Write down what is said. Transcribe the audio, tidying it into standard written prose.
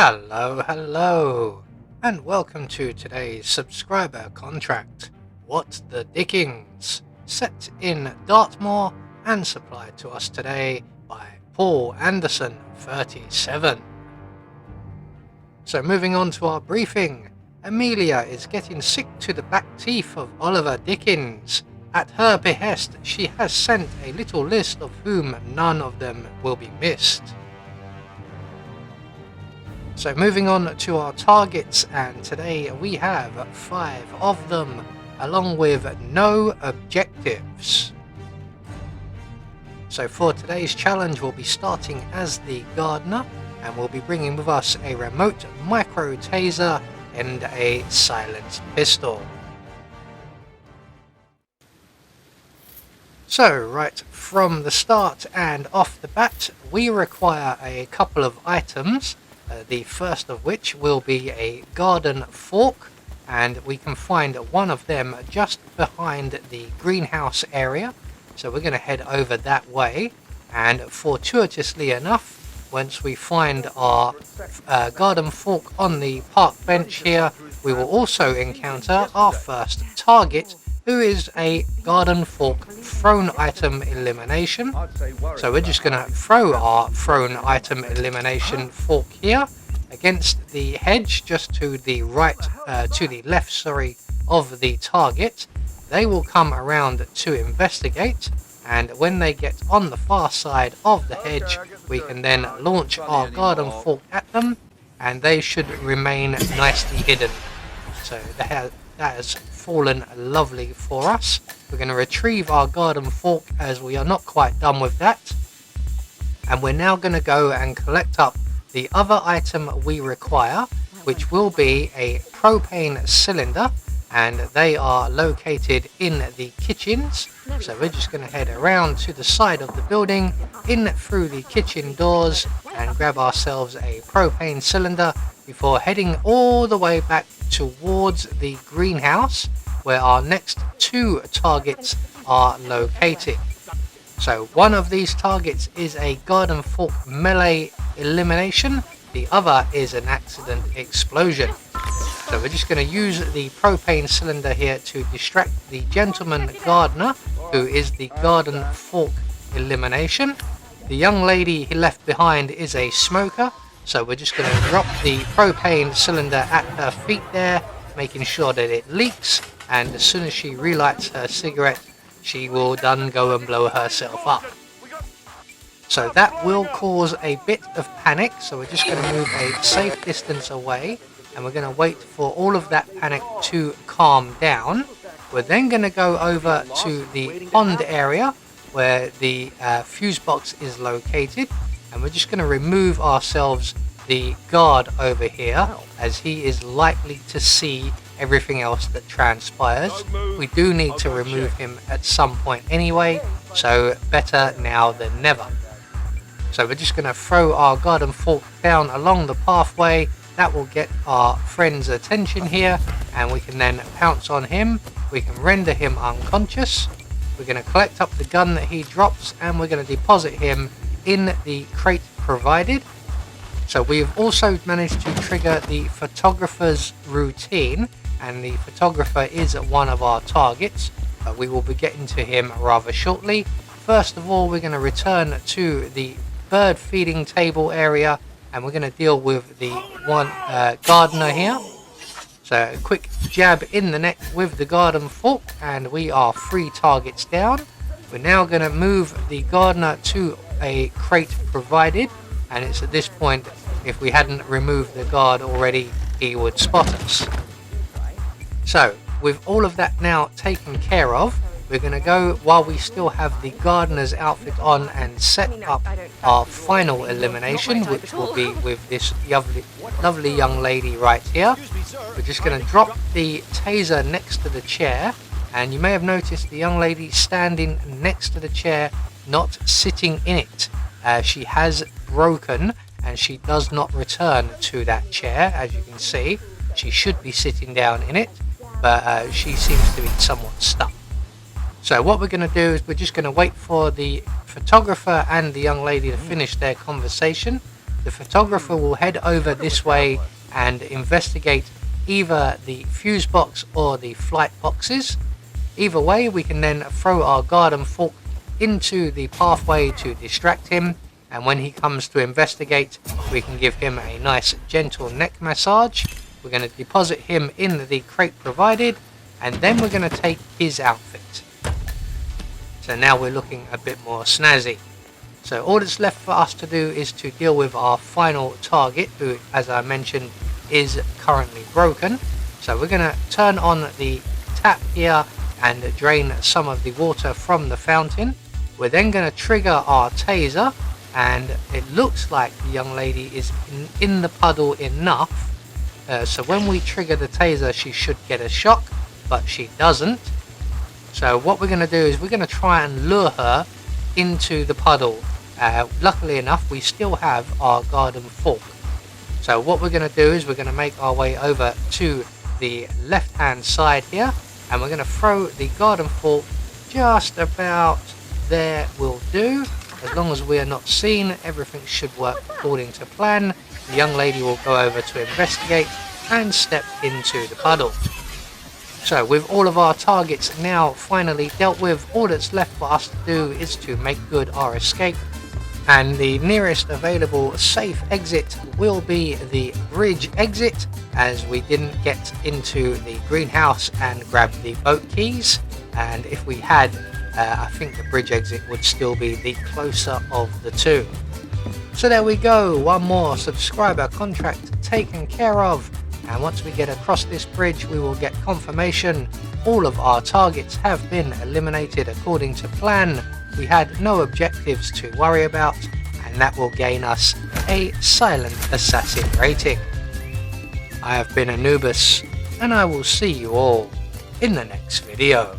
Hello, and welcome to today's subscriber contract. What the Dickens? Set in Dartmoor and supplied to us today by Paul Anderson, 37. So moving on to our briefing, Amelia is getting sick to the back teeth of Oliver Dickens. At her behest, she has sent a little list of whom none of them will be missed. So moving on to our targets, and today we have 5 of them, along with no objectives. So for today's challenge, we'll be starting as the gardener, and we'll be bringing with us a remote micro taser and a silenced pistol. So right from the start and off the bat, we require a couple of items. The first of which will be a garden fork, and we can find one of them just behind the greenhouse area, so we're going to head over that way. And fortuitously enough, once we find our garden fork on the park bench here, we will also encounter our first target, who is a garden fork thrown item elimination. So we're just going to throw our thrown item elimination fork here against the hedge, just to the left of the target. They will come around to investigate, and when they get on the far side of the hedge, we can then launch our garden fork at them, and they should remain nicely hidden. So that has fallen lovely for us. We're going to retrieve our garden fork, as we are not quite done with that, and we're now going to go and collect up the other item we require, which will be a propane cylinder, and they are located in the kitchens. So we're just going to head around to the side of the building, in through the kitchen doors, and grab ourselves a propane cylinder before heading all the way back towards the greenhouse, where our next 2 targets are located. So one of these targets is a garden fork melee elimination, the other is an accident explosion. So we're just going to use the propane cylinder here to distract the gentleman gardener, who is the garden fork elimination. The young lady he left behind is a smoker, so we're just going to drop the propane cylinder at her feet there, making sure that it leaks, and as soon as she relights her cigarette, she will then go and blow herself up. So that will cause a bit of panic, so we're just going to move a safe distance away, and we're going to wait for all of that panic to calm down. We're then going to go over to the pond area where the fuse box is located, and we're just going to remove ourselves the guard over here, as he is likely to see everything else that transpires. We do need to remove him at some point anyway, so better now than never. So we're just going to throw our garden fork down along the pathway. That will get our friend's attention here, and we can then pounce on him. We can render him unconscious. We're going to collect up the gun that he drops, and we're going to deposit him in the crate provided. So we've also managed to trigger the photographer's routine, and the photographer is one of our targets. We will be getting to him rather shortly. First of all, we're going to return to the bird feeding table area, and we're going to deal with the one gardener here. So a quick jab in the neck with the garden fork, and we are 3 targets down. We're now going to move the gardener to a crate provided, and it's at this point, if we hadn't removed the guard already, he would spot us. So with all of that now taken care of, we're going to go, while we still have the gardener's outfit on, and set up our final elimination, which will be with this lovely young lady right here. We're just going to drop the taser next to the chair, and you may have noticed the young lady standing next to the chair, not sitting in it. She has broken, and she does not return to that chair. As you can see, she should be sitting down in it, but she seems to be somewhat stuck. So what we're going to do is we're just going to wait for the photographer and the young lady to finish their conversation. the photographer will head over this way and investigate either the fuse box or the flight boxes. Either way, we can then throw our garden fork into the pathway to distract him, and when he comes to investigate, we can give him a nice gentle neck massage. We're going to deposit him in the crate provided, and then we're going to take his outfit. So now we're looking a bit more snazzy. So all that's left for us to do is to deal with our final target, who, as I mentioned, is currently broken. So we're going to turn on the tap here and drain some of the water from the fountain. We're then going to trigger our taser, and it looks like the young lady is in the puddle enough. So when we trigger the taser, she should get a shock, but she doesn't. So what we're going to do is we're going to try and lure her into the puddle. Luckily enough, we still have our garden fork. So what we're going to do is we're going to make our way over to the left hand side here, and we're going to throw the garden fork just about there will do. As long as we are not seen, everything should work according to plan. The young lady will go over to investigate and step into the puddle. So with all of our targets now finally dealt with, all that's left for us to do is to make good our escape. And the nearest available safe exit will be the bridge exit, as we didn't get into the greenhouse and grab the boat keys. And if we had, I think the bridge exit would still be the closer of the two. So there we go, one more subscriber contract taken care of. And once we get across this bridge, we will get confirmation all of our targets have been eliminated according to plan. We had no objectives to worry about, and that will gain us a silent assassin rating. I have been Anubis, and I will see you all in the next video.